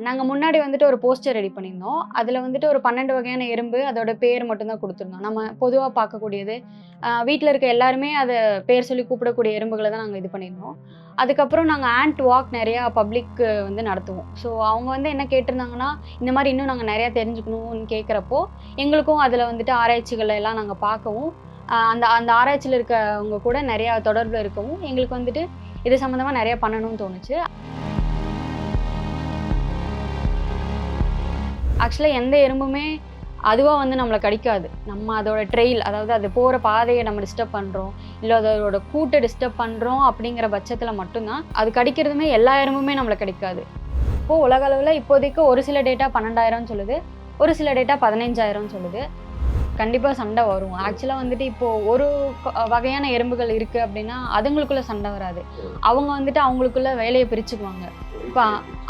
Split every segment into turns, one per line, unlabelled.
நாங்க முன்னாடி வந்துட்டு ஒரு போஸ்டர் ரெடி பண்ணியிருந்தோம். அதுல வந்துட்டு ஒரு 12 வகையான எறும்பு, அதோட பேர் மட்டும் தான் குடுத்துருந்தோம். நம்ம பொதுவா பார்க்கக்கூடியது. வீட்ல இருக்க எல்லாருமே அத பேர் சொல்லி கூப்பிடக்கூடிய எறும்புகள தான் நாங்க இது பண்ணியிருந்தோம். அதுக்கப்புறம் நாங்க ஆண்ட் வாக் நெறையா பப்ளிக் வந்து நடத்துவோம். ஸோ அவங்க வந்து என்ன கேட்டிருந்தாங்கன்னா, இந்த மாரி இன்னும் நாங்க நெறையா தெரிஞ்சுக்கணும்னு கேட்கிறப்போ, எங்களுக்கும் அதுல வந்துட்டு ஆராய்ச்சிகள எல்லாம் நாங்க பார்க்கவும், அந்த அந்த ஆராய்ச்சியில இருக்கவங்க கூட நெறையா தொடர்புல இருக்கவும், எங்களுக்கு வந்துட்டு இது சம்மந்தமா நெறையா பண்ணணும்னு தோணுச்சு. ஆக்சுவலா எந்த எறும்புமே அதுவா வந்து நம்மள கடிக்காது. நம்ம அதோட ட்ரெயில், அதாவது அது போற பாதைய நம்ம டிஸ்டர்ப் பண்றோம், இல்ல அதோட கூட்ட டிஸ்டர்ப் பண்றோம் அப்படிங்கிற பட்சத்துல மட்டும் தான் அது கடிக்கிறதுமே எல்லா எறும்புமே நம்மள கடிக்காது. இப்போ உலக அளவுல இப்போதைக்கு ஒரு சில டேட்டா 12,000 சொல்லுது. ஒரு சில டேட்டா 15,000 சொல்லுது. கண்டிப்பா சண்டை வரும். ஆக்சுவலா வந்துட்டு இப்போ ஒரு வகையான எறும்புகள் இருக்கு அப்படின்னா, அதுங்களுக்குள்ள சண்டை வராது. அவங்க வந்துட்டு அவங்களுக்குள்ள வேலைய பிரிச்சுக்குவாங்க. இப்ப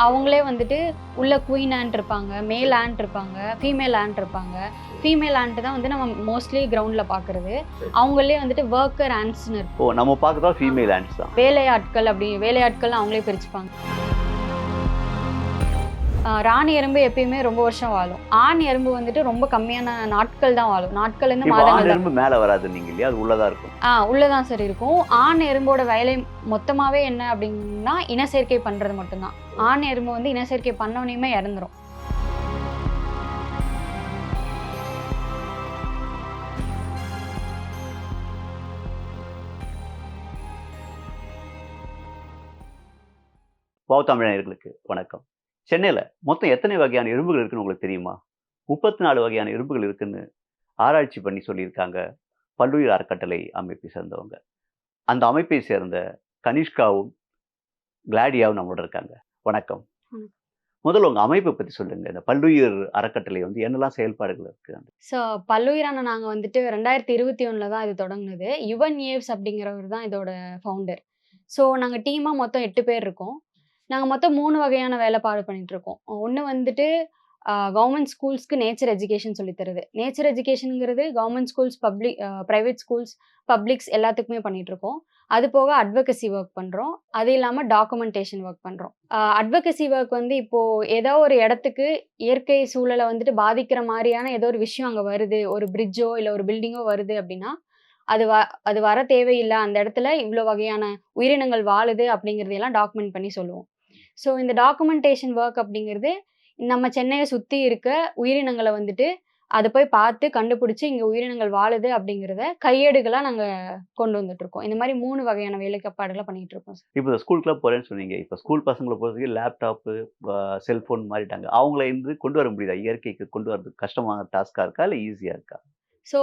அவங்களே வந்துட்டு உள்ள குயின் ஆண்ட் இருப்பாங்க, மேல் ஆண்ட் இருப்பாங்க, ஃபீமேல் ஆண்ட் இருப்பாங்க. ஃபீமேல் ஆண்ட் தான் வந்து நம்ம மோஸ்ட்லி கிரவுண்ட்ல பார்க்குறது. அவங்களே வந்துட்டு வொர்க்கர் ஆண்ட்ஸ்ன்னு இருக்கு.
ஓ! நம்ம பார்க்குறது ஃபீமேல் ஆண்ட்ஸ் தான்.
வேலையாட்கள் வேலையாட்கள் அவங்களே பிரிச்சுப்பாங்க. ராணி எறும்பு எப்பயுமே ரொம்ப வருஷம் வாழும். ஆண் எறும்பு வந்துட்டு ரொம்ப கம்மியான நாட்கள் தான் வாழும். நாட்கள்லேருந்து
இப்போ ஆண்
மாதங்கள் தான்.
எறும்பு மேல வராதுன்னீங்க இல்லையா? அது உள்ள தான் இருக்கும்.
உள்ள தான் சார் இருக்கும். ஆண் எறும்போட வேலை மொத்தமாவே என்ன அப்டின்னா, இனச்சேர்க்கை பண்றது மட்டும் தான். ஆண் எறும்பு வந்து இனச்சேர்க்கை பண்ணோனயுமே இறந்துரும்.
வாவ் தமிழ் நேயர்களுக்கு வணக்கம். சென்னையில மொத்தம் எத்தனை வகையான எறும்புகள் இருக்குன்னு உங்களுக்கு தெரியுமா? 34 வகையான எறும்புகள் இருக்குன்னு ஆராய்ச்சி பண்ணி சொல்லியிருக்காங்க. பல்லுயிர் அறக்கட்டளை அமைப்பை சேர்ந்தவங்க. அந்த அமைப்பை சேர்ந்த கனிஷ்காவும், கிளாடியாவும் நம்மளோட இருக்காங்க. வணக்கம்.
ம்.
முதல்ல உங்க அமைப்பை பத்தி சொல்லுங்க. இந்த பல்லுயிர் அறக்கட்டளை வந்து என்னெல்லாம் செயல்பாடுகள் இருக்கு?
ஸோ பல்லுயிரான நாங்க வந்துட்டு 2021ல தான் இது தொடங்குனது. யுவன் ஏவ்ஸ் அப்படிங்கிறவர் தான் இதோட ஃபவுண்டர். ஸோ நாங்க டீமா மொத்தம் 8 பேர் இருக்கோம். நாங்க மொத்தம் 3 வகையான வேலைப்பாடு பண்ணிட்டுருக்கோம். ஒண்ணு வந்துட்டு கவர்மெண்ட் ஸ்கூல்ஸ்க்கு நேச்சர் எஜுகேஷன் சொல்லி தருது. நேச்சர் எஜுகேஷன்ங்கிறது government schools, private schools, publics எல்லாத்துக்குமே பண்ணிட்டுருக்கோம். அது போக அட்வொகசி ஒர்க் பண்றோம். அது இல்லாம டாக்குமெண்டேஷன் ஒர்க் பண்றோம். அட்வொகசி ஒர்க் வந்து இப்போ ஏதோ ஒரு இடத்துக்கு இயற்கை சூழல வந்துட்டு பாதிக்கிற மாரியான ஏதோ ஒரு விஷயம் அங்க வருது. ஒரு பிரிட்ஜோ இல்ல ஒரு பில்டிங்கோ வருது அப்படின்னா, அது வ அது வர தேவையில்ல. அந்த இடத்துல இவ்ளோ வகையான உயிரினங்கள் வாழுது அப்படிங்கிறதையெல்லாம் டாக்குமெண்ட் பண்ணி சொல்லுவோம். ஸோ இந்த டாக்குமெண்டேஷன் ஒர்க் அப்படிங்கிறது, நம்ம சென்னைய சுத்தி இருக்க உயிரினங்கள வந்துட்டு, அத போய் பார்த்து கண்டுபிடிச்சு, இங்க உயிரினங்கள் வாழுது அப்படிங்கிறத கையேடுகளா நாங்க கொண்டு வந்துட்டுருக்கோம். இந்த மாரி 3 வகையான வேலைப்பாடுகள பண்ணிட்டுருக்கோம் சார்.
இப்போ ஸ்கூலுக்குலாம் போறேன்னு சொன்னீங்க. இப்போ ஸ்கூல் பசங்கள பொறுத்தவரைக்கும் லேப்டாப்பு, செல்ஃபோன் மாறிட்டாங்க. அவங்கள வந்து கொண்டு வர முடியுதா? இயற்கைக்கு கொண்டு வரது கஷ்டமான டாஸ்க்கா இருக்கா? இல்ல ஈஸியா இருக்கா?
ஸோ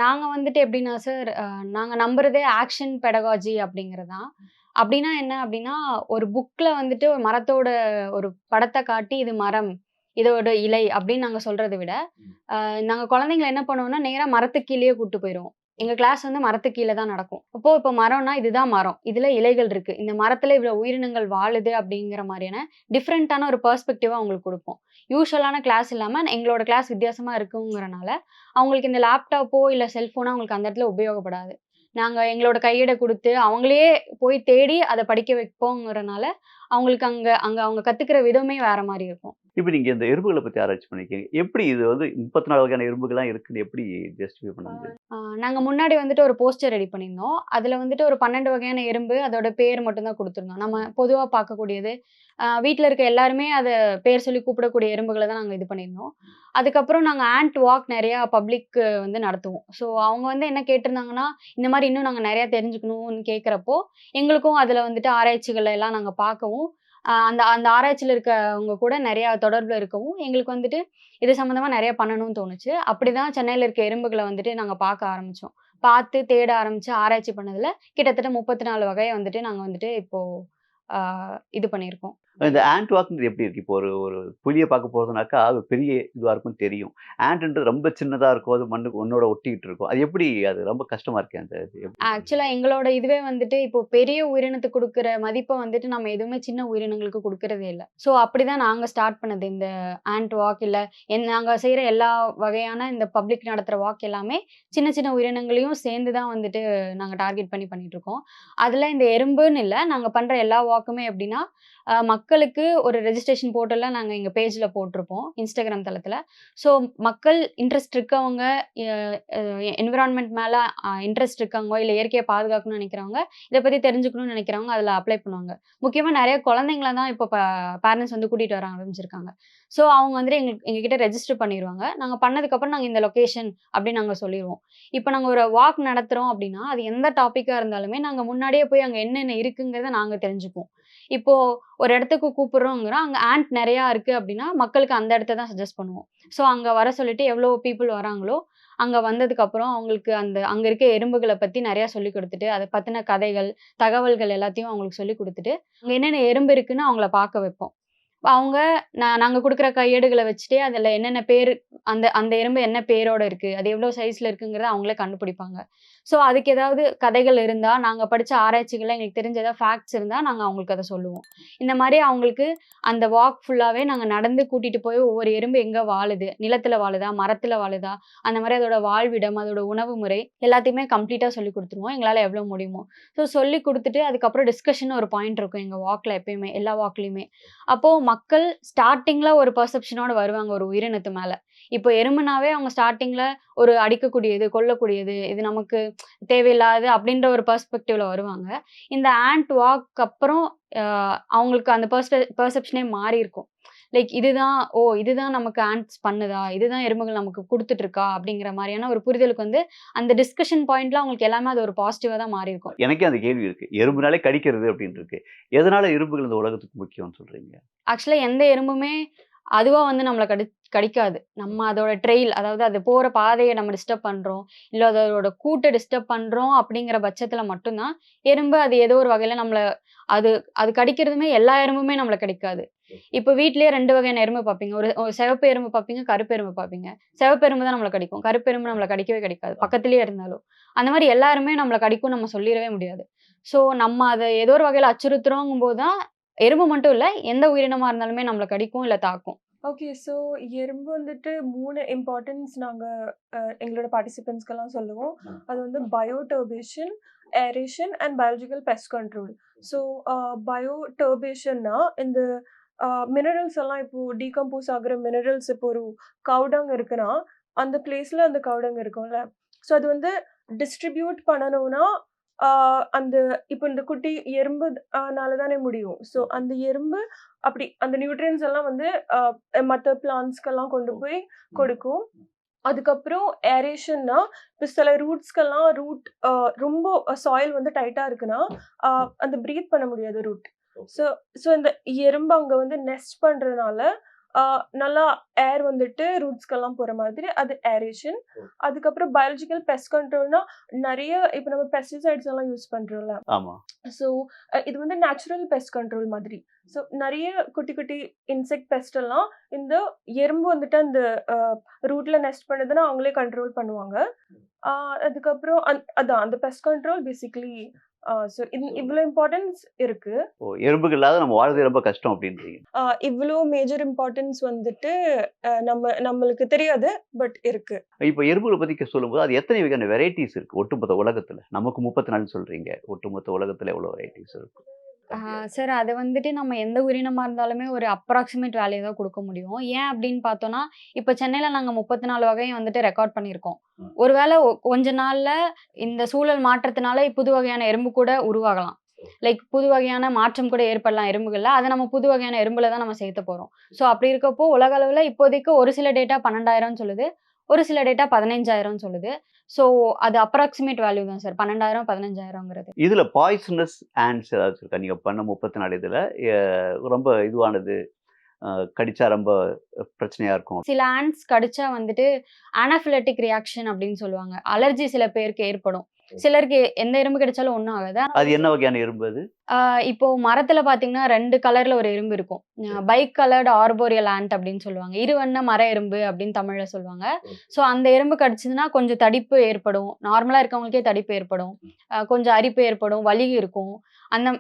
நாங்க வந்துட்டு எப்படின்னா சார், நாங்க நம்புறதே ஆக்ஷன் பெடகாஜி அப்படிங்கிறது தான். அப்படின்னா என்ன அப்படின்னா, ஒரு புக்ல வந்துட்டு ஒரு மரத்தோட ஒரு படத்த காட்டி, இது மரம், இதோட இலை அப்படின்னு நாங்க சொல்றத விட, நாங்க குழந்தைங்கள என்ன பண்ணுவோம்னா, நேரா மரத்துக்கு கீழயே கூட்டு போயிருவோம். எங்க கிளாஸ் வந்து மரத்துக்கு கீழ தான் நடக்கும். அப்போ இப்போ மரம்னா இதுதான் மரம். இதுல இலைகள் இருக்கு. இந்த மரத்துல இவ்வளோ உயிரினங்கள் வாழுது அப்படிங்கிற மாரியான டிஃபரண்டான ஒரு பெர்ஸ்பெக்டிவா அவங்களுக்கு குடுப்போம். யூசுவலான கிளாஸ் இல்லாம எங்களோட கிளாஸ் வித்தியாசமா இருக்குங்கிறனால, அவங்களுக்கு இந்த லேப்டாப்போ, இல்ல செல்ஃபோனோ அவங்களுக்கு அந்த இடத்துல உபயோகப்படாது. நாங்க எங்களோட கையேட குடுத்து, அவங்களே போய் தேடி அத படிக்க வைப்போங்கிறனால, அவங்களுக்கு அங்க அங்க அவங்க கத்துக்கிற விதமே வேற மாரி இருக்கும்.
இப்ப நீங்க இந்த எறும்புகள பத்தி ஆராய்ச்சி பண்ணியிருக்கீங்க. எப்படி இது வந்து 34 வகையான எறும்புகள்லாம் இருக்குன்னு எப்படி ஜஸ்டிஃபை பண்ண முடியும்?
நாங்க முன்னாடி வந்துட்டு ஒரு போஸ்டர் ரெடி பண்ணியிருந்தோம். அதுல வந்துட்டு ஒரு 12 வகையான எறும்பு, அதோட பேர் மட்டும் தான் குடுத்துருந்தோம். நம்ம பொதுவா பார்க்கக்கூடியது. வீட்ல இருக்க எல்லாருமே அத பேர் சொல்லி கூப்பிடக்கூடிய எறும்புகள தான் நாங்க இது பண்ணியிருந்தோம். அதுக்கப்புறம் நாங்க ஆண்ட் வாக் நெறையா பப்ளிக் வந்து நடத்துவோம். ஸோ அவங்க வந்து என்ன கேட்டிருந்தாங்கன்னா, இந்த மாரி இன்னும் நாங்க நெறையா தெரிஞ்சுக்கணும்னு கேட்கிறப்போ, எங்களுக்கும் அதுல வந்துட்டு ஆராய்ச்சிகள எல்லாம் நாங்க பார்க்கவும், அந்த அந்த ஆராய்ச்சியில இருக்கவங்க கூட நெறையா தொடர்புல இருக்கவும், எங்களுக்கு வந்துட்டு இது சம்மந்தமா நெறைய பண்ணணும்னு தோணுச்சு. அப்படிதான் சென்னையில இருக்க எறும்புகள வந்துட்டு நாங்க பார்க்க ஆரம்பிச்சோம். பார்த்து தேட ஆரம்பிச்சு ஆராய்ச்சி பண்ணதுல, கிட்டத்தட்ட 34 வகைய வந்துட்டு நாங்க வந்துட்டு இப்போ ஆ இது பண்ணியிருக்கோம்.
இந்த ஆண்ட் வாக்ன்றது எப்படி இருக்கு? இப்போ ஒரு ஒரு புலிய பார்க்க போறதுனாக்கா, அது பெரிய இதுவா இருக்கும்னு தெரியும். ஆண்ட்ன்றது ரொம்ப சின்னதா இருக்கும். அது மண்ணோட ஒட்டிக்கிட்டு இருக்கும். அது எப்படி அது ரொம்ப கஷ்டமா இருக்கே அந்த இது எப்படி?
ஆக்சுவலா எங்களோட இதுவே வந்துட்டு இப்போ பெரிய உயிரினத்துக்கு குடுக்குற மதிப்ப வந்துட்டு நம்ம எதுவுமே சின்ன உயிரினங்களுக்கு குடுக்குறதே இல்ல. ஸோ அப்படிதான் நாங்க ஸ்டார்ட் பண்ணது. இந்த ஆண்ட் வாக் இல்ல நாங்க செய்ற எல்லா வகையான இந்த பப்ளிக் நடத்துற வாக் எல்லாமே சின்ன சின்ன உயிரினங்களையும் சேர்ந்து தான் வந்துட்டு நாங்க டார்கெட் பண்ணி பண்ணிட்டுருக்கோம். அதுல இந்த எறும்புன்னு இல்ல. நாங்க பண்ற எல்லா வாக்குமே எப்படின்னா, மக்களுக்கு ஒரு ரெஜிஸ்ட்ரேஷன் போர்ட்டல்ல நாங்க எங்க பேஜ்ல போட்டிருப்போம். Instagram தளத்துல. ஸோ மக்கள் இன்ட்ரெஸ்ட் இருக்கவங்க, எ அ என்விரான்மென்ட் மேல இன்ட்ரெஸ்ட் இருக்கவங்க, இல்ல இயற்கைய பாதுகாக்கணும்னு நெனைக்கிறவங்க, இத பத்தி தெரிஞ்சுக்கணும்னு நெனைக்கிறவங்க அதுல அப்ளை பண்ணுவாங்க. முக்கியமா நெறைய குழந்தைங்கள தான் இப்போ பேரண்ட்ஸ் வந்து கூட்டிட்டு வர ஆரம்பிச்சிருக்காங்க. ஸோ அவங்க வந்துட்டு எங்ககிட்ட ரெஜிஸ்டர் பண்ணிருவாங்க. நாங்க பண்ணதுக்கப்புறம் நாங்க இந்த லொகேஷன் அப்படின்னு நாங்க சொல்லிருவோம். இப்ப நாங்க ஒரு வாக் நடத்துறோம் அப்படின்னா, அது எந்த டாபிக்கா இருந்தாலுமே நாங்க முன்னாடியே போய் அங்க என்னென்ன இருக்குங்கிறத நாங்க தெரிஞ்சுப்போம். இப்போ ஒரு இடத்துக்கு கூப்பிடுறோங்கிறோம், அங்க ஆண்ட் நெறையா இருக்கு அப்படின்னா, மக்களுக்கு அந்த இடத்த தான் சஜெஸ்ட் பண்ணுவோம். ஸோ அங்க வர சொல்லிட்டு எவ்வளோ பீப்பிள் வராங்களோ, அங்க வந்ததுக்கப்புறம் அவங்களுக்கு அங்க இருக்க எறும்புகள பத்தி நெறையா சொல்லிக் குடுத்துட்டு, அத பத்தின கதைகள், தகவல்கள் எல்லாத்தையும் அவங்களுக்கு சொல்லிக் குடுத்துட்டு, அங்க என்னென்ன எறும்பு இருக்குன்னு அவங்கள பார்க்க வைப்போம். அவங்க நாங்க குடுக்குற கையேடுகள வச்சுட்டே அதுல என்னென்ன பேரு அந்த அந்த எறும்பு என்ன பேரோட இருக்கு, அது எவ்வளோ சைஸ்ல இருக்குங்கிறத அவங்களே கண்டுபிடிப்பாங்க. ஸோ அதுக்கு ஏதாவது கதைகள் இருந்தா, நாங்க படிச்ச ஆராய்ச்சிகள்ல எங்களுக்கு தெரிஞ்ச ஏதாவது ஃபேக்ட்ஸ் இருந்தா, நாங்க அவங்களுக்கு அத சொல்லுவோம். இந்த மாரி அவங்களுக்கு அந்த வாக் ஃபுல்லாவே நாங்க நடந்து கூட்டிட்டு போய் ஒவ்வொரு எறும்பு எங்க வாழுது, நிலத்துல வாழுதா, மரத்துல வாழுதா, அந்த மாரி அதோட வாழ்விடம், அதோட உணவு முறை எல்லாத்தையுமே கம்ப்ளீட்டா சொல்லிக் குடுத்துருவோம். எங்களால எவ்வளோ முடியுமோ. ஸோ சொல்லிக் குடுத்துட்டு அதுக்கப்புறம் டிஸ்கஷன் ஒரு பாயிண்ட் இருக்கும் எங்க வாக்ல எப்பயுமே, எல்லா வாக்லயுமே. அப்போ மக்கள் ஸ்டார்ட்டிங்ல ஒரு பெர்செப்ஷனோட வருவாங்க ஒரு உயிரினத்து மேல. இப்போ எறும்புனாவே அவங்க ஸ்டார்ட்டிங்ல ஒரு அடிக்கக்கூடியது, கொல்லக்கூடியது, இது நமக்கு தேவையில்லாதது அப்படின்ற ஒரு பெர்ஸ்பெக்டிவ்ல வருவாங்க. இந்த ஆண்ட் வாக் அப்புறம் அ அவங்களுக்கு அந்த பெர்செப்ஷனே மாறியிருக்கும். லைக் இதுதான் நமக்கு ஆண்ட்ஸ் பண்ணுதா? இதுதான் எறும்புகள் நமக்கு குடுத்துட்டு இருக்கா? அப்படிங்கிற மாரியான ஒரு புரிதலுக்கு வந்து அந்த டிஸ்கஷன் பாயிண்ட்ல அவங்களுக்கு எல்லாமே அது ஒரு பாசிட்டிவா தான் மாறியிருக்கும்.
எனக்கே அந்த கேள்வி இருக்கு. எறும்புனாலே கடிக்கிறது அப்படின்னு இருக்கு. எதனால எறும்புகள் இந்த உலகத்துக்கு முக்கியம்னு சொல்றீங்க?
ஆக்சுவலா எந்த எறும்புமே அதுவா வந்து நம்மள கடிக்காது. நம்ம அதோட ட்ரெயில் அதாவது அது போற பாதைய நம்ம டிஸ்டர்ப் பண்றோம். இல்ல அதோட கூட்ட டிஸ்டர்ப் பண்றோம் அப்படிங்கிற பட்சத்துல மட்டும் தான், எறும்பு அது ஏதோ ஒரு வகையில நம்மள அது அது கடிக்கிறதுமே எல்லா எறும்புமே நம்மள கடிக்காது. இப்ப வீட்லயே 2 வகையான எறும்பு பார்ப்பீங்க. ஒரு ஒரு சிவப்பு எறும்பு பார்ப்பீங்க, கருப்பு எறும்பு பார்ப்பீங்க. சிவப்பு எறும்பு தான் நம்மள கடிக்கும். கருப்பு எறும்பு நம்மள கடிக்கவே கடிக்காது. பக்கத்திலேயே இருந்தாலும். அந்த மாரி எல்லாருமே நம்மள கடிக்கும்னு நம்ம சொல்லிறவே முடியாது. ஸோ நம்ம அத ஏதோ ஒரு வகையில அச்சுறுத்துறோங்கும்போது தான் எறும்பு மட்டும் இல்ல, எந்த உயிரினமா இருந்தாலுமே நம்மள கடிக்கும், இல்ல தாக்கும்.
ஓகே. ஸோ எறும்பு வந்துட்டு 3 இம்பார்ட்டன்ஸ் நாங்க எங்களோட பார்ட்டிசிபென்ட்ஸ்க்கெல்லாம் சொல்லுவோம். அது வந்து bioturbation, aeration and biological pest control. So பயோடர்பேஷன்னா இந்த மினரல்ஸ் எல்லாம் இப்போ டீகம்போஸ் ஆகுற மினரல்ஸ் இப்போ ஒரு கவ் டங் இருக்குன்னா, அந்த பிளேஸ்ல அந்த கவ் டங் இருக்கும்ல. ஸோ அது வந்து டிஸ்ட்ரிபியூட் பண்ணணும்னா, ஆ அந்த இப்போ இந்த குட்டி எறும்பு னால தானே முடியும். ஸோ அந்த எறும்பு அப்படி அந்த நியூட்ரியன்ட்ஸ் எல்லாம் வந்து மத்த பிளான்ட்ஸ்க்கெல்லாம் கொண்டு போய் கொடுக்கும். அதுக்கப்புறம் ஏரேஷன்னா, இப்போ சில ரூட்ஸ்க்கெல்லாம் ரொம்ப சாயில் வந்து டைட்டா இருக்குன்னா, அ அந்த பிரீத் பண்ண முடியாது ரூட். ஸோ ஸோ இந்த எறும்பு அங்க வந்து நெஸ்ட் பண்றதுனால, அ நல்லா ஏர் வந்துட்டு ரூட்ஸ்க்கெல்லாம் போற மாதிரி அது ஏரேஷன். அதுக்கப்புறம் பயாலஜிக்கல் பெஸ்ட் கண்ட்ரோல்னா, நெறைய இப்போ நம்ம பெஸ்டிசைட்ஸ் எல்லாம் யூஸ் பண்றோம்ல.
ஆமா.
ஸோ இது வந்து நேச்சுரல் பெஸ்ட் கண்ட்ரோல் மாதிரி. ஸோ நெறைய குட்டி, குட்டி இன்செக்ட் பெஸ்ட் எல்லாம் இந்த எறும்பு வந்துட்டு அந்த அ ரூட்ல நெஸ்ட் பண்ணுதுன்னா, அவங்களே கண்ட்ரோல் பண்ணுவாங்க. ஆ அதுக்கப்புறம் அதான் அந்த பெஸ்ட் கண்ட்ரோல் பேசிக்கலி ஸோ இவ்ளோ இம்பார்ட்டன்ஸ் இருக்கு.
ஓ! எறும்புகள் இல்லாத நம்ம வாழ்றது ரொம்ப கஷ்டம் அப்படின்றீங்க.
இவ்ளோ மேஜர் இம்பார்ட்டன்ஸ் வந்துட்டு நம்மளுக்கு தெரியாது. பட் இருக்கு.
இப்ப எறும்புகள பத்தி சொல்லும்போது, அது எத்தனை வகையான வெரைட்டீஸ் இருக்கு ஒட்டுமொத்த உலகத்துல? நமக்கு 34 சொல்றீங்க. ஒட்டுமொத்த உலகத்துல எவ்வளவு வெரைட்டீஸ் இருக்கு?
ஆ சார் அது வந்துட்டு நம்ம எந்த உயிரினமா இருந்தாலுமே ஒரு அப்ராக்ஸிமேட் வேல்யூ தான் குடுக்க முடியும். ஏன் அப்படின்னு பார்த்தோம்னா, இப்ப சென்னையில நாங்க 34 வகையும் வந்துட்டு ரெக்கார்ட் பண்ணியிருக்கோம். ஒருவேள கொஞ்ச நாள்ல இந்த சூழல் மாற்றத்தினால புது வகையான எறும்பு கூட உருவாகலாம். லைக் புது வகையான மாற்றம் கூட ஏற்படலாம் எறும்புகள்ல. அத நம்ம புது வகையான எறும்புல தான் நம்ம சேர்த்த போறோம். ஸோ அப்படி இருக்கப்போ உலக அளவுல இப்போதைக்கு ஒரு சில டேட்டா 12,000 சொல்லுது. ஒரு சில டேட்டா 15,000 சொல்லுது. ஸோ அது அப்ராக்ஸிமேட் வேல்யூ தான் சார். 12,000, 15,000ங்கிறது.
இதுல பாய்சனஸ் ஆண்ட்ஸ் ஏதாச்சும் இருக்கா? நீங்க பண்ண 34 இதுல எ ரொம்ப இதுவானது, அ கடிச்சா ரொம்ப பிரச்சனையா இருக்கும்.
சில ஆண்ட்ஸ் கடிச்சா வந்துட்டு அனாஃபிலக்டிக் ரியாக்ஷன் அப்படின்னு சொல்லுவாங்க. அலர்ஜி சில பேருக்கு ஏற்படும். சிலருக்கு எந்த எறும்பு கடிச்சாலும் ஒண்ணும் ஆகாது.
அது என்ன வகையான எறும்பு அது?
இப்போ மரத்துல பார்த்தீங்கன்னா 2 கலர்ல ஒரு எறும்பு இருக்கும். பை கலர்ட் ஆர்போரியல் ஆண்ட் அப்படின்னு சொல்லுவாங்க. இருவண்ண மர எறும்பு அப்படின்னு தமிழ்ல சொல்லுவாங்க. ஸோ அந்த எறும்பு கடிச்சதுன்னா கொஞ்சம் தடிப்பு ஏற்படும். நார்மலா இருக்கவங்களுக்கே தடிப்பு ஏற்படும். கொஞ்சம் அரிப்பு ஏற்படும். வலி இருக்கும்.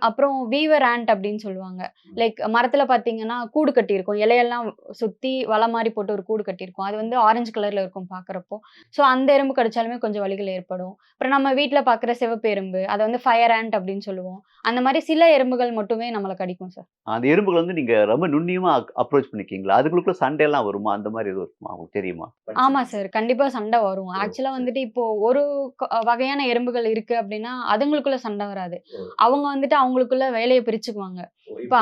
அப்புறம் வீவர் ஆண்ட் அப்படின்னு சொல்லுவாங்க. லைக் மரத்துல பார்த்தீங்கன்னா கூடு கட்டியிருக்கும். இலையெல்லாம் சுத்தி வலை மாரி போட்டு ஒரு கூடு கட்டியிருக்கும். அது வந்து ஆரஞ்சு கலர்ல இருக்கும் பார்க்கறப்போ. ஸோ அந்த எறும்பு கடிச்சாலுமே கொஞ்சம் வலிகள் ஏற்படும். அப்புறம் நம்ம வீட்ல பார்க்குற சிவப்பு எறும்பு, அத வந்து ஃபயர் ஆண்ட் அப்படின்னு சொல்லுவோம். அந்த மாரி மாதிரி சில எறும்புகள் மட்டுமே நம்மள கடிக்கும் சார்.
அந்த எறும்புகள் வந்து நீங்க ரொம்ப நுண்ணியமா அப்ரோச் பண்ணிருக்கீங்களா? அதுகளுக்குள்ள சண்டைலாம் வருமா? அந்த மாரி எதுவும் இருக்குமா? உங்களுக்கு தெரியுமா?
ஆமா சார். கண்டிப்பா சண்டை வரும். ஆக்சுவலா வந்துட்டு இப்போ ஒரு வகையான எறும்புகள் இருக்கு அப்டின்னா, அதுங்களுக்குள்ள சண்டை வராது. அவங்க வந்துட்டு அவங்களுக்குள்ள வேலைய பிரிச்சுக்குவாங்க. இப்ப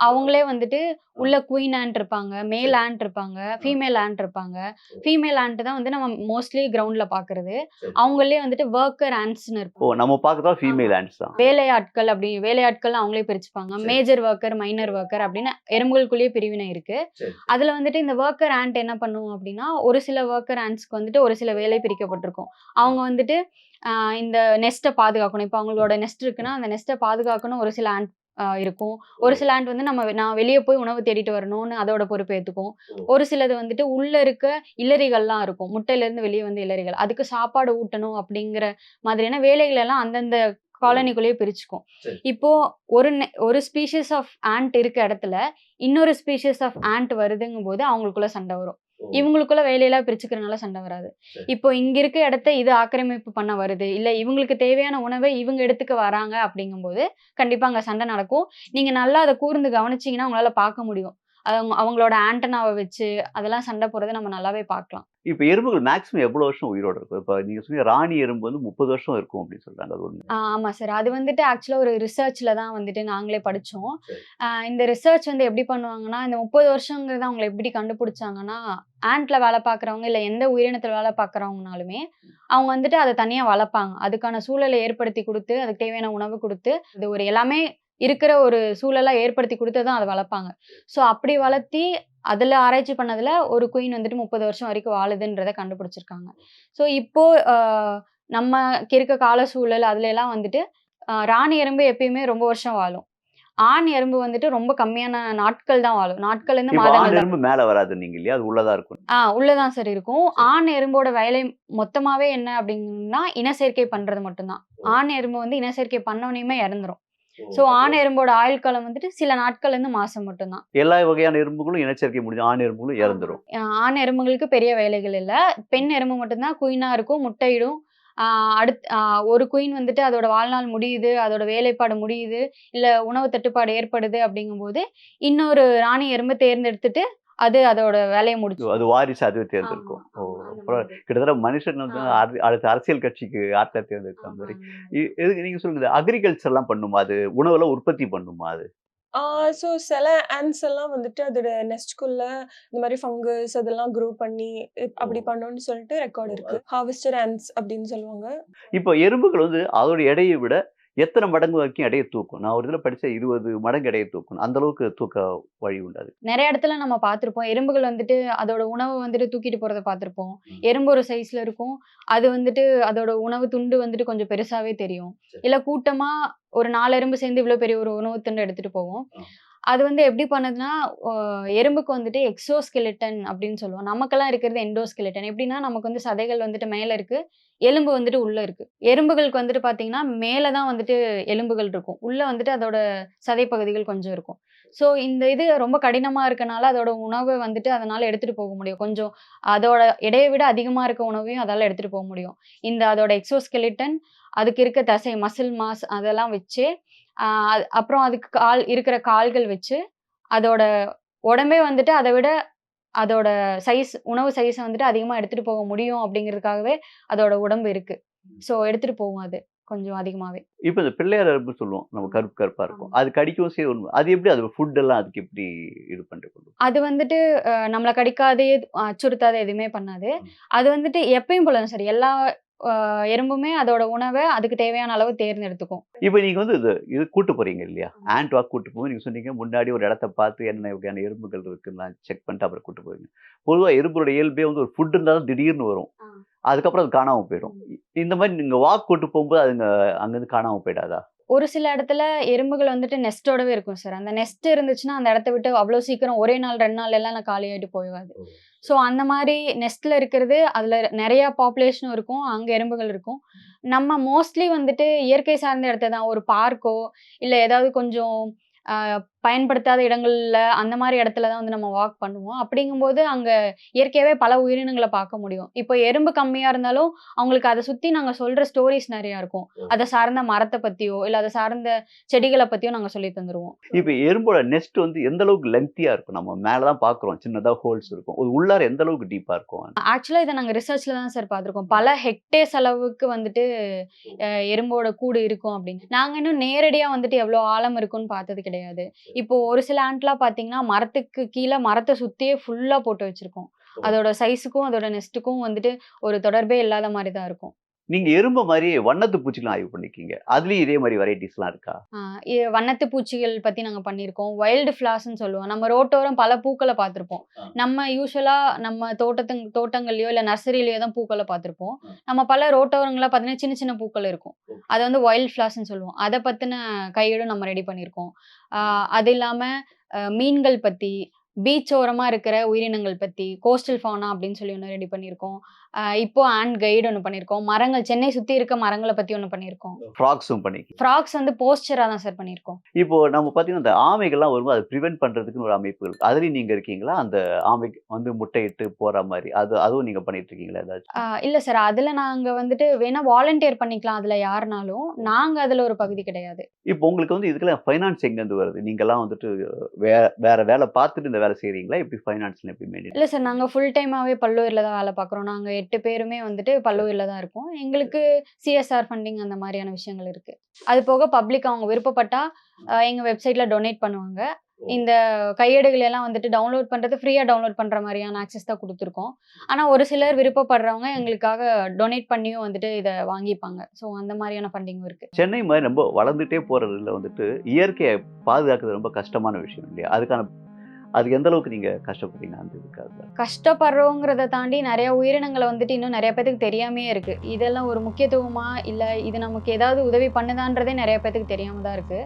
அவங்களே வந்துட்டு உள்ள குயின் ஆண்ட் இருப்பாங்க, மேல் ஆண்ட் இருப்பாங்க, ஃபீமேல் ஆண்ட் இருப்பாங்க. ஃபீமேல் ஆண்ட் தான் வந்து நம்ம மோஸ்ட்லி கிரவுண்ட்ல பார்க்குறது. அவங்களயே வந்துட்டு வொர்க்கர் ஆண்ட்ஸ்ன்னு இருப்பாங்க.
நம்ம பார்க்கறது ஃபீமேல்
ஆமா.
ஆண்ட்ஸ் தான்.
வேலையாட்கள் அப்படி வேலையாட்கள் அவங்களே பிரிச்சுப்பாங்க. மேஜர் வொர்க்கர், மைனர் வொர்க்கர் அப்படின்னு எறும்புகளுக்குள்ளேயே பிரிவினை இருக்கு. அதுல வந்துட்டு இந்த வொர்க்கர் ஆண்ட் என்ன பண்ணும் அப்படின்னா, ஒரு சில வொர்க்கர் ஆண்ட்ஸ்க்கு வந்துட்டு ஒரு சில வேலை பிரிக்கப்பட்டிருக்கும். அவங்க வந்துட்டு இந்த நெஸ்ட்ட பாதுகாக்கணும். இப்ப அவங்களோட நெஸ்ட் இருக்குன்னா, அந்த நெஸ்ட்ட பாதுகாக்கணும் ஒரு சில ஆண்ட் இருக்கும். ஒரு சில ஆண்ட் வந்து நான் வெளிய போய் உணவு தேடிட்டு வரணும்னு அதோட பொறுப்பு ஏத்துக்கும். ஒரு சிலது வந்துட்டு உள்ள இருக்க இலரிகள்லாம் இருக்கும். முட்டையிலேருந்து வெளிய வந்த இலரிகள். அதுக்கு சாப்பாடு ஊட்டணும் அப்படிங்கிற மாதிரியான வேலைகள் எல்லாம் அந்தந்த காலனிக்குள்ளேயே பிரிச்சுக்கும். இப்போ ஒரு ஸ்பீஷீஸ் ஆஃப் ஆண்ட் இருக்க இடத்துல, இன்னொரு ஸ்பீஷீஸ் ஆஃப் ஆண்ட் வருதுங்கும்போது அவங்களுக்குள்ள சண்டை வரும். இவங்களுக்குள்ள வேலையெல்லாம் பிரிச்சுக்கிறனால சண்டை வராது. இப்போ இங்க இருக்க இடத்த இது ஆக்கிரமிப்பு பண்ண வருது. இல்ல இவங்களுக்கு தேவையான உணவை இவங்க எடுத்துக்க வராங்க அப்படிங்கும்போது, கண்டிப்பா அங்க சண்டை நடக்கும். நீங்க நல்லா அத கூர்ந்து கவனிச்சீங்கன்னா, உங்களால பார்க்க முடியும். அவங்களோட ஆண்டனாவ வச்சு அதெல்லாம் சண்டை போடுறத நம்ம நல்லாவே பார்க்கலாம்.
இப்ப எறும்புகள் மேக்ஸிமம் எவ்வளவு வருஷம் உயிரோட இருக்கும்? இப்ப நீங்க சொன்னீங்க ராணி எறும்பு வந்து 30 வருஷம் இருக்கும் அப்படின்னு சொல்றாங்க. அது உண்மையா?
ஆமா சார். அது வந்துட்டு ஆக்சுவலா ஒரு ரிசர்ச்ல தான் வந்துட்டு நாங்களே படிச்சோம். இந்த ரிசர்ச் வந்து எப்படி பண்ணுவாங்கன்னா, இந்த 30 வருஷங்கிறத அவங்க எப்படி கண்டுபிடிச்சாங்கன்னா, ஆண்ட்ல வேலை பார்க்குறவங்க, இல்ல எந்த உயிரினத்தில வேலை பார்க்குறவங்கனாலுமே, அவங்க வந்துட்டு அத தனியா வளர்ப்பாங்க. அதுக்கான சூழலை ஏற்படுத்தி குடுத்து, அதுக்கு தேவையான உணவு குடுத்து, அது ஒரு எல்லாமே இருக்கிற ஒரு சூழலா ஏற்படுத்தி குடுத்து தான் அத வளர்ப்பாங்க. ஸோ அப்படி வளர்த்தி, அதுல ஆராய்ச்சி பண்ணதுல ஒரு குயின் வந்துட்டு 30 வருஷம் வரைக்கும் வாழுதுன்றத கண்டுபிடிச்சிருக்காங்க. ஸோ இப்போ நமக்கு இருக்க கால சூழல் அதுலலாம் வந்துட்டு ராணி எறும்பு எப்பயுமே ரொம்ப வருஷம் வாழும். ஆண் எறும்பு வந்துட்டு ரொம்ப கம்மியான நாட்கள் தான் வாழும். நாட்கள்லேருந்து
இப்ப ஆண்
மாதங்கள் தான்.
எறும்பு மேல வராதுன்னீங்க இல்லையா? அது உள்ளதா இருக்கும்.
உள்ள தான் சார் இருக்கும். ஆண் எறும்போட வேலை மொத்தமாவே என்ன அப்டின்னா, இனச்சேர்க்கை பண்றது மட்டும் தான். ஆண் எறும்பு வந்து இனச்சேர்க்கை பண்ணோனயுமே இறந்துரும். ஸோ ஆண் எறும்போட ஆயுள் காலம் வந்துட்டு சில நாட்கள்லேருந்து மாசம் மட்டும் தான்.
எல்லா வகையான எறும்புகளும் இனச்சேர்க்கை முடிஞ்சு ஆண் எறும்புகளும் இறந்துரும்.
ஆண் எறும்புகளுக்கு பெரிய வேலைகள் இல்ல. பெண் எறும்பு மட்டும் தான் குயினா இருக்கும், முட்டையிடும். ஆ ஒரு குயின் வந்துட்டு அதோட வாழ்நாள் முடியுது, அதோட வேலைப்பாடு முடியுது, இல்ல உணவு தட்டுப்பாடு ஏற்படுது அப்படிங்கும்போது, இன்னொரு ராணி எறும்ப தேர்ந்தெடுத்துட்டு, அது அதோட வேலைய முடிச்சுரும்.
அது வாரிசு அதுவே தேர்ந்தெடுக்கும்.
ஆமா, ஆமா. அந்த
அப்புறம்
மாதிரி.
கிட்டத்தட்ட மனுஷன் வந்து அடுத்த அரசியல் கட்சிக்கு ஆட்கள தேர்ந்தெடுக்கிற மாரி. எதுக்கு நீங்க சொல்லுங்க அக்ரிகல்ச்சர்லாம் பண்ணுமா அது? உணவெல்லாம் உற்பத்தி பண்ணுமா அது?
ஸோ சில ஆண்ட்ஸ் எல்லாம் வந்துட்டு அதோட நெஸ்ட்குள்ள இந்த மாதிரி ஃபங்கஸ் அதெல்லாம் க்ரோ பண்ணி அப்படி பண்ணோம்னு சொல்லிட்டு ரெக்கார்ட் இருக்கு. ஹார்வெஸ்டர் ஆண்ட்ஸ் அப்படின்னு சொல்லுவாங்க.
இப்போ எறும்புகள் வந்து அதோட எடையை விட எத்தன மடங்கு வரைக்கும் எடைய தூக்கும்? நான் ஒரு இதுல படிச்சேன் 20 மடங்கு எடைய தூக்கும். அந்த அளவுக்கு தூக்க வழி உண்டு அது.
நெறைய இடத்துல நம்ம பார்த்திருப்போம். எறும்புகள் வந்துட்டு அதோட உணவு வந்துட்டு தூக்கிட்டு போறத பார்த்திருப்போம். எறும்பு ஒரு சைஸ்ல இருக்கும். அது வந்துட்டு அதோட உணவு துண்டு வந்துட்டு கொஞ்சம் பெருசாவே தெரியும். இல்ல கூட்டமா ஒரு 4 எறும்பு சேர்ந்து இவ்ளோ பெரிய ஒரு உணவு துண்ட எடுத்துட்டு போகும். அது வந்து எப்படி பண்ணுதுன்னா, அ எறும்புக்கு வந்துட்டு எக்ஸோஸ்கெலட்டன் அப்படின்னு சொல்லுவோம். நமக்கெல்லாம் இருக்கிறது எண்டோஸ்கெலட்டன். எப்படின்னா, நமக்கு வந்து சதைகள் வந்துட்டு மேல இருக்கு. எலும்பு வந்துட்டு உள்ள இருக்கு. எறும்புகளுக்கு வந்துட்டு பார்த்தீங்கன்னா, மேல தான் வந்துட்டு எலும்புகள் இருக்கும். உள்ள வந்துட்டு அதோட சதை பகுதிகள் கொஞ்சம் இருக்கும். ஸோ இந்த இது ரொம்ப கடினமா இருக்கனால, அதோட உணவ வந்துட்டு அதனால எடுத்துட்டு போக முடியும். கொஞ்சம் அதோட எடைய விட அதிகமா இருக்க உணவையும் அதால எடுத்துட்டு போக முடியும். இந்த அதோட எக்ஸோஸ்கெலட்டன், அதுக்கு இருக்க தசை, மசில் மாஸ் அதெல்லாம் வச்சே, அப்புறம் அதுக்கு இருக்கிற கால்கள் வச்சு, அதோட உடம்பே வந்துட்டு அத விட அதோட உணவு சைஸ வந்துட்டு அதிகமா எடுத்துட்டு போக முடியும் அப்படிங்கிறதுக்காகவே அதோட உடம்பு இருக்கு. ஸோ எடுத்துட்டு போகும் அது. கொஞ்சம் அதிகமாவே.
இப்ப இந்த பிள்ளையார் எறும்பு சொல்லுவோம். நம்ம கருப்பு கருப்பா இருக்கும். அது கடிக்கவும் செய்யும். அது எப்படி அது ஃபுட் எல்லாம் அதுக்கு எப்படி இது பண்றது?
அது வந்துட்டு நம்மள கடிக்காதே, அச்சுறுத்தாத எதுவுமே பண்ணாது. அது வந்துட்டு எப்பயும் போல தான் சரி. எல்லா எறும்புமே அதோட உணவ அதுக்கு தேவையான அளவு தேர்ந்தெடுத்துக்கும்.
இப்ப நீங்க வந்து இது கூட்டு போறீங்க இல்லையா? ஆண்ட் வாக் கூட்டு போகும். நீங்க சொன்னீங்க முன்னாடி ஒரு இடத்த பார்த்து என்ன வகையான எறும்புகள் இருக்குன்னு செக் பண்ணிட்டு அப்புறம் கூட்டு போவீங்க. பொதுவா எறும்போட இயல்பே வந்து ஒரு ஃபுட் இருந்தா தான் திடீர்னு வரும். அதுக்கப்புறம் அது காணாம போயிடும். இந்த மாரி நீங்க வாக் கூட்டு போகும்போது அதுங்க அங்கருந்து காணாம போயிடாதா?
ஒரு சில இடத்துல எறும்புகள் வந்துட்டு நெஸ்ட்டோடவே இருக்கும் சார். அந்த நெஸ்ட் இருந்துச்சுன்னா, அந்த இடத்த விட்டு அவ்ளோ சீக்கிரம் ஒரே நாள், 2 நாள்லலாம் நான் காலியாயிட்டு போகாது. ஸோ அந்த மாரி நெஸ்ட்ல இருக்கிறது, அதுல நெறைய பாப்புலேஷனும் இருக்கும். அங்க எறும்புகள் இருக்கும். நம்ம மோஸ்ட்லி வந்துட்டு இயற்கை சார்ந்த இடத்த தான் ஒரு பார்க்கோ, இல்ல ஏதாவது கொஞ்சம் அ பயன்படுத்தாத இடங்கள்ல அந்த மாதிரி இடத்துல தான் வந்து நம்ம வாக் பண்ணுவோம். அப்படிங்கும்போது அங்க இயற்கையாவே பல உயிரினங்கள பார்க்க முடியும். இப்போ எறும்பு கம்மியா இருந்தாலும், அவங்களுக்கு அத சுத்தி நாங்க சொல்ற ஸ்டோரீஸ் நெறையா இருக்கும். அத சார்ந்த மரத்த பத்தியோ, இல்ல அத சார்ந்த செடிகள பத்தியோ நாங்க சொல்லி தந்துருவோம்.
இப்ப எறும்போட நெஸ்ட் வந்து எந்த அளவுக்கு லென்த்தியா இருக்கும்? நம்ம மேல தான் பார்க்குறோம். சின்னதா ஹோல்ஸ் இருக்கும். அது உள்ளார எந்த அளவுக்கு டீப்பா இருக்கும்?
ஆக்சுவலா இத நாங்க ரிசர்ச்ல தான் சார் பார்த்துருக்கோம். பல ஹெக்டேர்ஸ் அளவுக்கு வந்துட்டு எறும்போட கூடு இருக்கும் அப்படின்னு. நாங்க இன்னும் நேரடியா வந்துட்டு எவ்வளோ ஆழம் இருக்குன்னு பார்த்தது கிடையாது. இப்போ ஒரு சில ஆண்ட்லாம் பார்த்தீங்கன்னா, மரத்துக்கு கீழ மரத்த சுத்தியே ஃபுல்லா போட்டு வச்சிருக்கோம். அதோட சைஸுக்கும், அதோட நெஸ்ட்டுக்கும் வந்துட்டு ஒரு தொடர்பே இல்லாத மாரி தான் இருக்கும்.
நீங்க எறும்ப மாரியே வண்ணத்து பூச்சிகளும் ஆய்வு பண்ணிருக்கீங்க. அதுலயும் இதே மாரி வெரைட்டீஸ்லாம் இருக்கா?
ஆ வண்ணத்து பூச்சிகள் பத்தி நாங்க பண்ணியிருக்கோம். வைல்டு ஃப்ளார்ஸ்ன்னு சொல்லுவோம். நம்ம ரோட்டோரம் பல பூக்கள பார்த்திருப்போம். நம்ம யூசுவலா நம்ம தோட்டங்கள்லயோ, இல்ல நர்சரிலயோ தான் பூக்கள பார்த்திருப்போம். நம்ம பல ரோட்டோரங்கள்ல பார்த்தீங்கன்னா, சின்ன சின்ன பூக்கள் இருக்கும். அத வந்து வைல்ட் ஃப்ளார்ஸ்ன்னு சொல்லுவோம். அத பத்தின கையேடும் நம்ம ரெடி பண்ணியிருக்கோம். அது இல்லாம மீன்கள் பத்தி, பீச் ஓரமா இருக்கிற உயிரினங்கள் பத்தி, கோஸ்டல் ஃபவுனா அப்படின்னு சொல்லி ஒண்ணு ரெடி பண்ணியிருக்கோம். இப்போ ஆண்ட் கைடு ஒண்ணு பண்ணியிருக்கோம். மரங்கள் சென்னை சுத்தி இருக்க மரங்கள பத்தி ஒண்ணு பண்ணியிருக்கோம்.
ஃப்ராக்ஸும் பண்ணிருக்கீங்க.
ஃப்ராக்ஸ் வந்து போஸ்டரா தான் சார் பண்ணியிருக்கோம்.
இப்போ நம்ம பார்த்தீங்கன்னா, இந்த ஆமைகள்லாம் வரும்போது அத பிரிவென்ட் பண்றதுக்குன்னு ஒரு அமைப்பு இருக்கு. அதுலயும் நீங்க இருக்கீங்களா? அந்த ஆமைக்கு வந்து முட்டையிட்டு போற மாரி. அதுவும் நீங்க பண்ணிட்டு இருக்கீங்களா ஏதாச்சும்?
இல்ல சார். அதுல நாங்க வந்துட்டு வேணா வாலண்டியர் பண்ணிக்கலாம் அதுல யாருனாலும். நாங்க அதுல ஒரு பகுதி கிடையாது.
இப்போ உங்களுக்கு வந்து இதுக்கெல்லாம் ஃபைனான்ஸ் எங்கேருந்து வருது? நீங்கலாம் வந்துட்டு வே வேற வேல பார்த்துட்டு இந்த வேலை செய்றீங்களா? எப்படி ஃபைனான்ஸ்லாம் எப்படி மெயின்டெயின்?
இல்ல சார். நாங்க ஃபுல் டைமாவே பல்லூர்ல தான் வேலை பார்க்குறோம். நாங்க 8 பேருமே வந்துட்டு பல்லூர்ல தான் இருக்கோம். எங்களுக்கு சிஎஸ்ஆர் ஃபண்டிங் அந்த மாரியான விஷயங்கள் இருக்கு. அது போக பப்ளிக் அவங்க விருப்பப்பட்டா எங்க வெப்சைட்ல டொனேட் பண்ணுவாங்க. இந்த கையேடுகள் எல்லாம் வந்துட்டு டவுன்லோட் பண்றது ஃப்ரீயா டவுன்லோட் பண்ற மாரியான ஆக்சஸ் தான் குடுத்துருக்கோம். ஆனா ஒரு சிலர் விருப்பப்படுறவங்க எங்களுக்காக டொனேட் பண்ணியும் வந்துட்டு இத வாங்கிப்பாங்க. ஸோ அந்த மாரியான ஃபண்டிங்கும் இருக்கு.
சென்னை மாரி ரொம்ப வளர்ந்துட்டே போறதுல வந்துட்டு இயற்கைய பாதுகாக்கிறது ரொம்ப கஷ்டமான விஷயம் இல்லையா? அதுக்கு எந்த அளவுக்கு நீங்க கஷ்டப்படுறீங்க அந்த இதுக்காக?
கஷ்டப்படுறோங்கிறத தாண்டி நெறைய உயிரினங்கள வந்துட்டு இன்னும் நெறைய பேத்துக்கு தெரியாமயே இருக்கு. இதெல்லாம் ஒரு முக்கியத்துவமா, இல்ல இது நமக்கு ஏதாவது உதவி பண்ணுதான்றதே நெறைய பேத்துக்கு தெரியாம தான் இருக்கு.